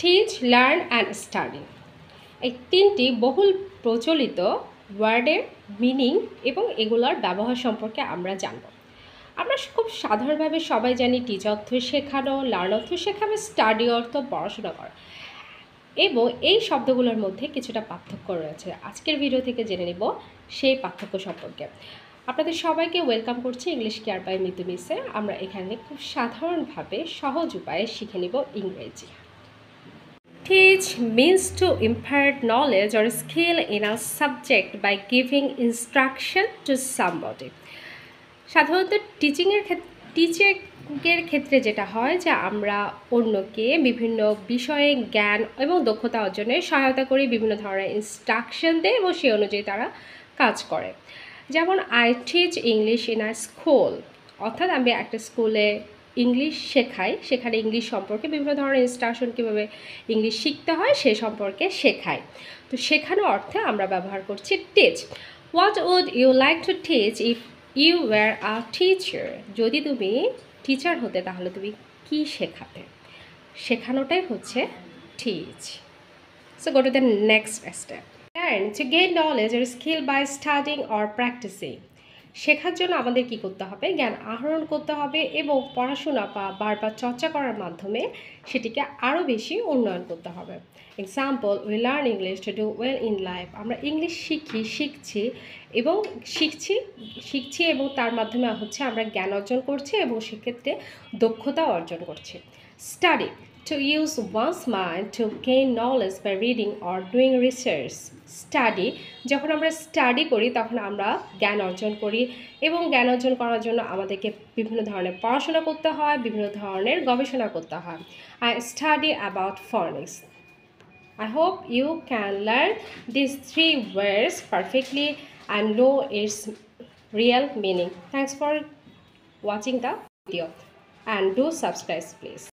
Teach, learn and study, এই তিনটি বহুল প্রচলিত ওয়ার্ডের মিনিং এবং এগুলোর ব্যবহার সম্পর্কে আমরা জানব। আমরা খুব সাধারণভাবে সবাই জানি টিচ অর্থ শেখানো, লার্ন অর্থ শেখানো, স্টাডি অর্থ পড়াশোনা করা, এবং এই শব্দগুলোর মধ্যে কিছুটা পার্থক্য রয়েছে। আজকের ভিডিও থেকে জেনে নেব সেই পার্থক্য সম্পর্কে। আপনাদের সবাইকে ওয়েলকাম করছি ইংলিশ কেয়ার বাই মিতু মিসে। আমরা এখানে খুব সাধারণভাবে সহজ উপায়ে শিখে নিব ইংরেজি। Teach means to impart knowledge or skill in a subject by giving instruction to somebody. সাধারণত টিচিংয়ের ক্ষেত্রে যেটা হয় যে আমরা অন্যকে বিভিন্ন বিষয়ে জ্ঞান এবং দক্ষতা অর্জনে সহায়তা করি, বিভিন্ন ধরনের ইনস্ট্রাকশন দেয় এবং সেই অনুযায়ী তারা কাজ করে। যেমন I teach English in a school, অর্থাৎ আমি একটা স্কুলে ইংলিশ শেখাই, সেখানে ইংলিশ সম্পর্কে বিভিন্ন ধরনের ইনস্ট্রাকশন কীভাবে ইংলিশ শিখতে হয় সে সম্পর্কে শেখাই। তো শেখানো অর্থে আমরা ব্যবহার করছি teach. What would you like to teach if you were a teacher? যদি তুমি টিচার হতে তাহলে তুমি কি শেখাতে? শেখানোটাই হচ্ছে teach. So go to the next step. Learn to gain knowledge or skill by studying or practising. শেখার জন্য আমাদের কি করতে হবে? জ্ঞান আহরণ করতে হবে এবং পড়াশোনা বা বারবার চর্চা করার মাধ্যমে সেটিকে আরও বেশি উন্নয়ন করতে হবে। Example, we learn English to do well in life. আমরা ইংলিশ শিখছি এবং তার মাধ্যমে হচ্ছে আমরা জ্ঞান অর্জন করছি এবং সেক্ষেত্রে দক্ষতা অর্জন করছি। Study, to use one's mind to gain knowledge by reading or doing research. Study, যখন আমরা স্টাডি করি তখন আমরা জ্ঞান অর্জন করি এবং জ্ঞান অর্জন করার জন্য আমাদেরকে বিভিন্ন ধরনের পড়াশোনা করতে হয়, বিভিন্ন ধরনের গবেষণা করতে হয়। I study about phonics. I hope you can learn these 3 words perfectly and know its real meaning. Thanks for watching the video and do subscribe please.